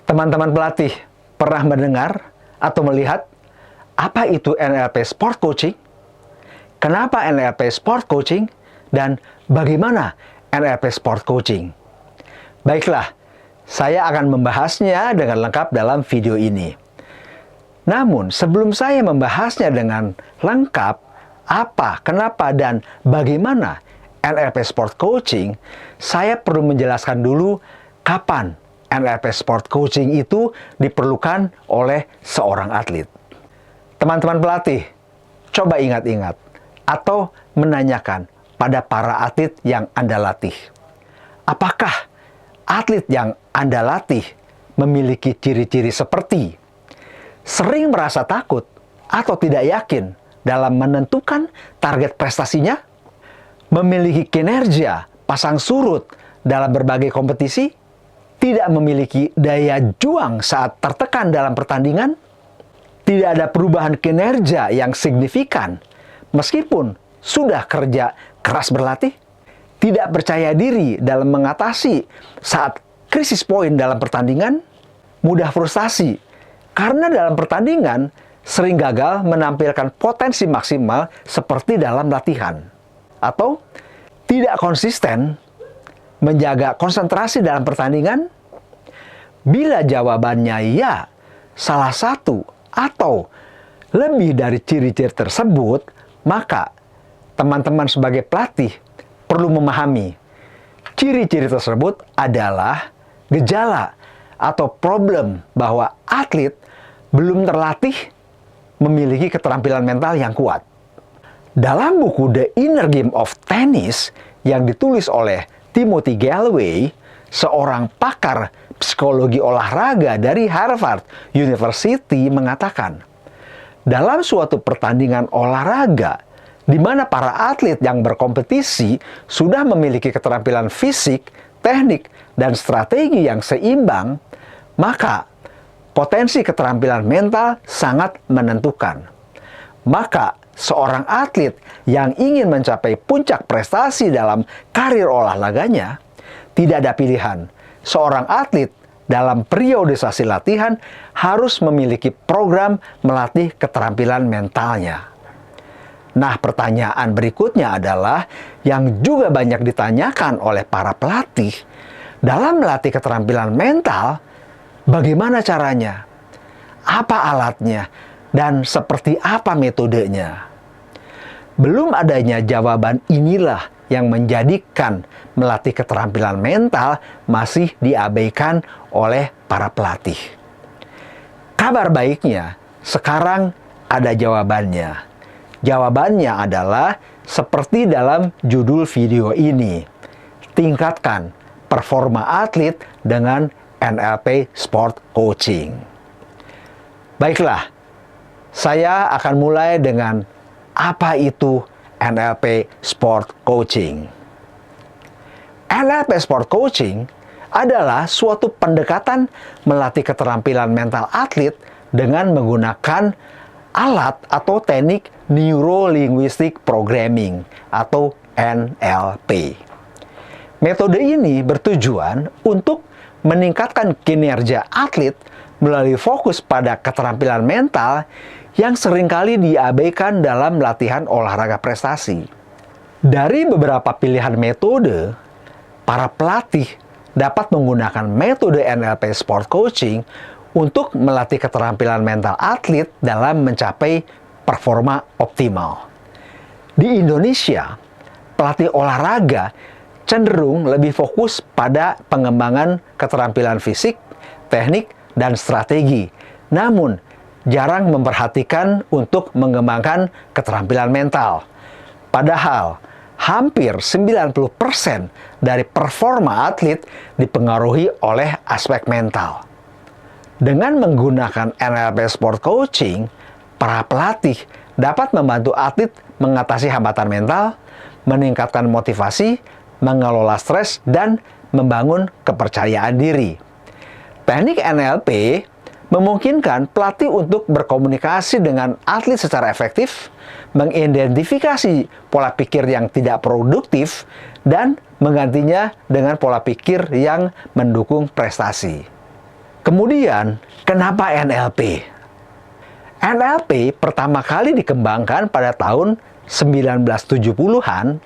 Teman-teman pelatih pernah mendengar atau melihat apa itu NLP Sport Coaching? Kenapa NLP Sport Coaching? Dan bagaimana NLP Sport Coaching? Baiklah, saya akan membahasnya dengan lengkap dalam video ini. Namun, sebelum saya membahasnya dengan lengkap, apa, kenapa, dan bagaimana NLP Sport Coaching, saya perlu menjelaskan dulu kapan NLP Sport Coaching itu diperlukan oleh seorang atlet. Teman-teman pelatih, coba ingat-ingat atau menanyakan pada para atlet yang Anda latih. Apakah atlet yang Anda latih memiliki ciri-ciri seperti sering merasa takut atau tidak yakin dalam menentukan target prestasinya, memiliki kinerja pasang surut dalam berbagai kompetisi, tidak memiliki daya juang saat tertekan dalam pertandingan, tidak ada perubahan kinerja yang signifikan meskipun sudah kerja keras berlatih, tidak percaya diri dalam mengatasi saat krisis poin dalam pertandingan, mudah frustasi karena dalam pertandingan sering gagal menampilkan potensi maksimal seperti dalam latihan, atau tidak konsisten menjaga konsentrasi dalam pertandingan. Bila jawabannya ya, salah satu atau lebih dari ciri-ciri tersebut, maka teman-teman sebagai pelatih perlu memahami ciri-ciri tersebut adalah gejala atau problem bahwa atlet belum terlatih memiliki keterampilan mental yang kuat. Dalam buku The Inner Game of Tennis yang ditulis oleh Timothy Gallwey, seorang pakar psikologi olahraga dari Harvard University, mengatakan, dalam suatu pertandingan olahraga di mana para atlet yang berkompetisi sudah memiliki keterampilan fisik, teknik, dan strategi yang seimbang, maka potensi keterampilan mental sangat menentukan. Maka seorang atlet yang ingin mencapai puncak prestasi dalam karir olahraganya, tidak ada pilihan. Seorang atlet dalam periodisasi latihan harus memiliki program melatih keterampilan mentalnya. Nah, pertanyaan berikutnya adalah yang juga banyak ditanyakan oleh para pelatih. Dalam melatih keterampilan mental, bagaimana caranya? Apa alatnya? Dan seperti apa metodenya? Belum adanya jawaban inilah yang menjadikan melatih keterampilan mental masih diabaikan oleh para pelatih. Kabar baiknya, sekarang ada jawabannya. Jawabannya adalah seperti dalam judul video ini. Tingkatkan performa atlet dengan NLP Sport Coaching. Baiklah, saya akan mulai dengan apa itu NLP Sport Coaching. NLP Sport Coaching adalah suatu pendekatan melatih keterampilan mental atlet dengan menggunakan alat atau teknik Neuro Linguistic Programming atau NLP. Metode ini bertujuan untuk meningkatkan kinerja atlet melalui fokus pada keterampilan mental yang seringkali diabaikan dalam latihan olahraga prestasi. Dari beberapa pilihan metode, para pelatih dapat menggunakan metode NLP Sport Coaching untuk melatih keterampilan mental atlet dalam mencapai performa optimal. Di Indonesia, pelatih olahraga cenderung lebih fokus pada pengembangan keterampilan fisik, teknik, dan strategi. Namun, jarang memperhatikan untuk mengembangkan keterampilan mental. Padahal, hampir 90% dari performa atlet dipengaruhi oleh aspek mental. Dengan menggunakan NLP Sport Coaching, para pelatih dapat membantu atlet mengatasi hambatan mental, meningkatkan motivasi, mengelola stres, dan membangun kepercayaan diri. Teknik NLP memungkinkan pelatih untuk berkomunikasi dengan atlet secara efektif, mengidentifikasi pola pikir yang tidak produktif, dan menggantinya dengan pola pikir yang mendukung prestasi. Kemudian, kenapa NLP? NLP pertama kali dikembangkan pada tahun 1970-an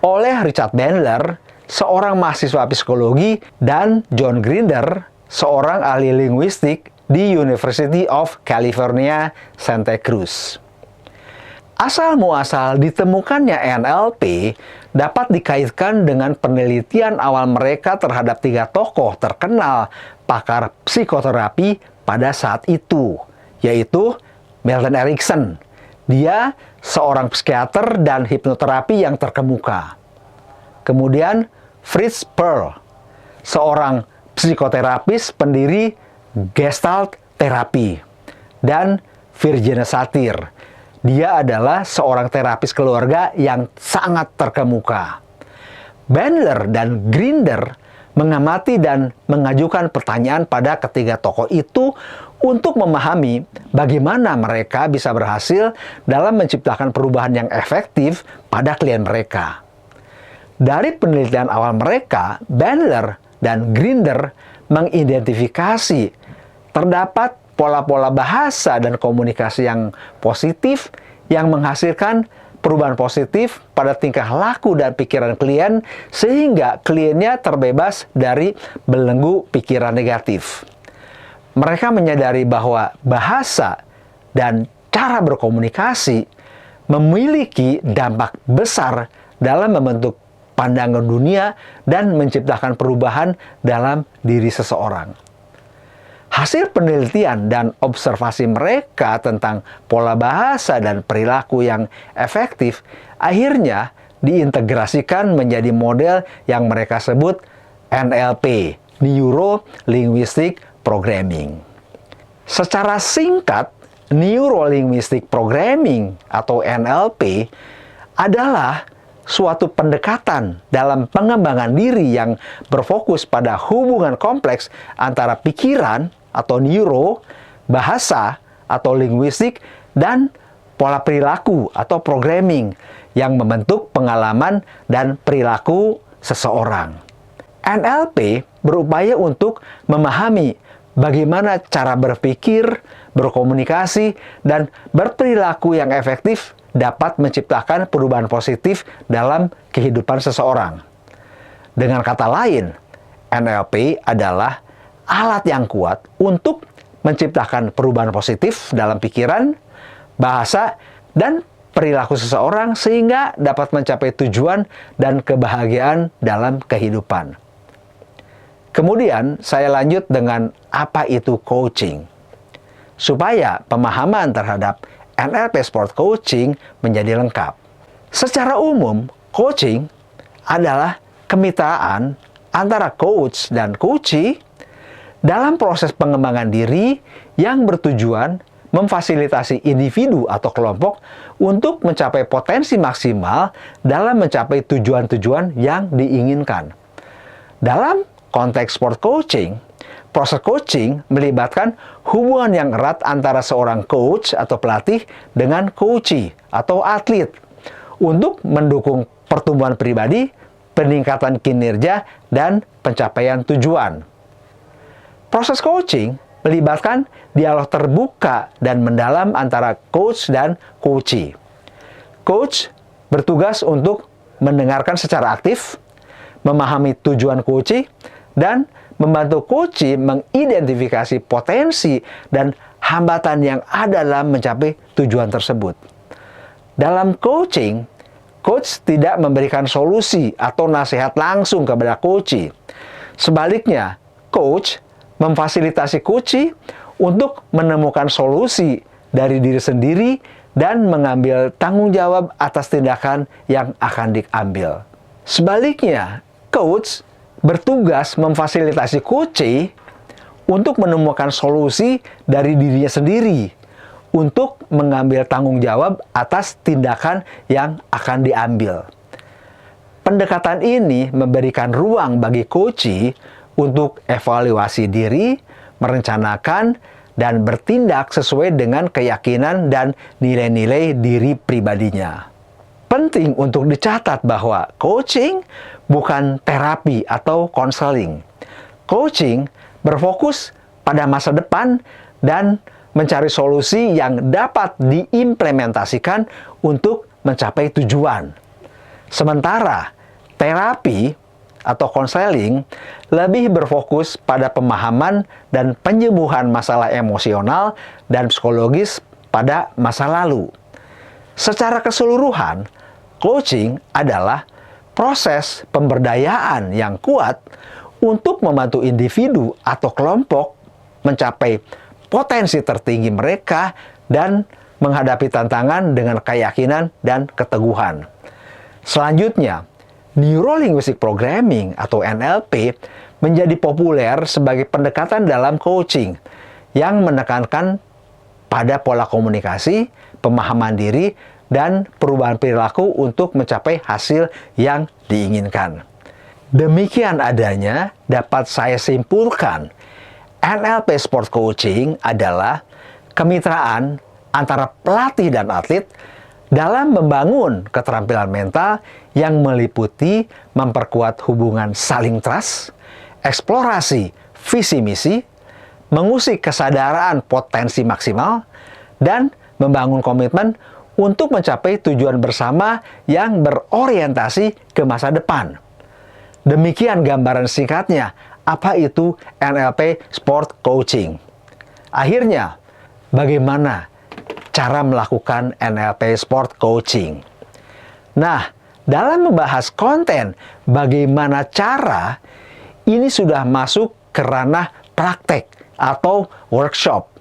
oleh Richard Bandler, seorang mahasiswa psikologi, dan John Grinder, seorang ahli linguistik di University of California, Santa Cruz. Asal muasal ditemukannya NLP dapat dikaitkan dengan penelitian awal mereka terhadap 3 tokoh terkenal pakar psikoterapi pada saat itu, yaitu Milton Erickson. Dia seorang psikiater dan hipnoterapi yang terkemuka. Kemudian Fritz Perls, seorang psikoterapis pendiri Gestalt terapi. Dan Virginia Satir. Dia adalah seorang terapis keluarga yang sangat terkemuka. Bandler dan Grinder mengamati dan mengajukan pertanyaan pada ketiga tokoh itu untuk memahami bagaimana mereka bisa berhasil dalam menciptakan perubahan yang efektif pada klien mereka. Dari penelitian awal mereka, Bandler dan Grinder mengidentifikasi terdapat pola-pola bahasa dan komunikasi yang positif yang menghasilkan perubahan positif pada tingkah laku dan pikiran klien sehingga kliennya terbebas dari belenggu pikiran negatif. Mereka menyadari bahwa bahasa dan cara berkomunikasi memiliki dampak besar dalam membentuk pandangan dunia dan menciptakan perubahan dalam diri seseorang. Hasil penelitian dan observasi mereka tentang pola bahasa dan perilaku yang efektif akhirnya diintegrasikan menjadi model yang mereka sebut NLP, Neuro Linguistic Programming. Secara singkat, Neuro Linguistic Programming atau NLP adalah suatu pendekatan dalam pengembangan diri yang berfokus pada hubungan kompleks antara pikiran atau neuro, bahasa atau linguistik, dan pola perilaku atau programming yang membentuk pengalaman dan perilaku seseorang. NLP berupaya untuk memahami bagaimana cara berpikir, berkomunikasi, dan berperilaku yang efektif dapat menciptakan perubahan positif dalam kehidupan seseorang. Dengan kata lain, NLP adalah alat yang kuat untuk menciptakan perubahan positif dalam pikiran, bahasa, dan perilaku seseorang sehingga dapat mencapai tujuan dan kebahagiaan dalam kehidupan. Kemudian saya lanjut dengan apa itu coaching. Supaya pemahaman terhadap NLP Sport Coaching menjadi lengkap. Secara umum, coaching adalah kemitraan antara coach dan coachee dalam proses pengembangan diri yang bertujuan memfasilitasi individu atau kelompok untuk mencapai potensi maksimal dalam mencapai tujuan-tujuan yang diinginkan. Dalam konteks sport coaching, proses coaching melibatkan hubungan yang erat antara seorang coach atau pelatih dengan coachee atau atlet untuk mendukung pertumbuhan pribadi, peningkatan kinerja, dan pencapaian tujuan. Proses coaching melibatkan dialog terbuka dan mendalam antara coach dan coachee. Coach bertugas untuk mendengarkan secara aktif, memahami tujuan coachee, dan membantu coachee mengidentifikasi potensi dan hambatan yang ada dalam mencapai tujuan tersebut. Dalam coaching, coach tidak memberikan solusi atau nasihat langsung kepada coachee. Sebaliknya, coach memfasilitasi coachee untuk menemukan solusi dari diri sendiri dan mengambil tanggung jawab atas tindakan yang akan diambil. Sebaliknya, coach bertugas memfasilitasi coachee untuk menemukan solusi dari dirinya sendiri untuk mengambil tanggung jawab atas tindakan yang akan diambil. Pendekatan ini memberikan ruang bagi coachee untuk evaluasi diri, merencanakan, dan bertindak sesuai dengan keyakinan dan nilai-nilai diri pribadinya. Penting untuk dicatat bahwa coaching bukan terapi atau konseling. Coaching berfokus pada masa depan dan mencari solusi yang dapat diimplementasikan untuk mencapai tujuan. Sementara terapi atau konseling lebih berfokus pada pemahaman dan penyembuhan masalah emosional dan psikologis pada masa lalu. Secara keseluruhan, coaching adalah proses pemberdayaan yang kuat untuk membantu individu atau kelompok mencapai potensi tertinggi mereka dan menghadapi tantangan dengan keyakinan dan keteguhan. Selanjutnya, Neuro-Linguistic Programming atau NLP menjadi populer sebagai pendekatan dalam coaching yang menekankan pada pola komunikasi, pemahaman diri, dan perubahan perilaku untuk mencapai hasil yang diinginkan. Demikian adanya dapat saya simpulkan, NLP Sport Coaching adalah kemitraan antara pelatih dan atlet dalam membangun keterampilan mental yang meliputi memperkuat hubungan saling trust, eksplorasi visi misi, mengusik kesadaran potensi maksimal, dan membangun komitmen untuk mencapai tujuan bersama yang berorientasi ke masa depan. Demikian gambaran singkatnya apa itu NLP Sport Coaching. Akhirnya, bagaimana cara melakukan NLP Sport Coaching? Nah, dalam membahas konten bagaimana cara, ini sudah masuk ke ranah praktek atau workshop.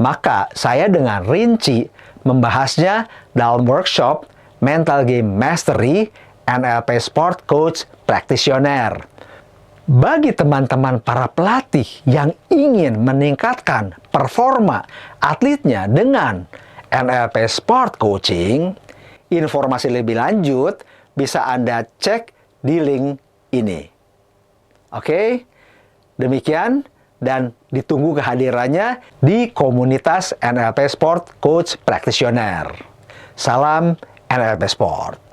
Maka saya dengan rinci membahasnya dalam workshop Mental Game Mastery NLP Sport Coach Practitioner. Bagi teman-teman para pelatih yang ingin meningkatkan performa atletnya dengan NLP Sport Coaching, informasi lebih lanjut bisa Anda cek di link ini. Oke, demikian dan ditunggu kehadirannya di komunitas NLP Sport Coach Practitioner. Salam NLP Sport.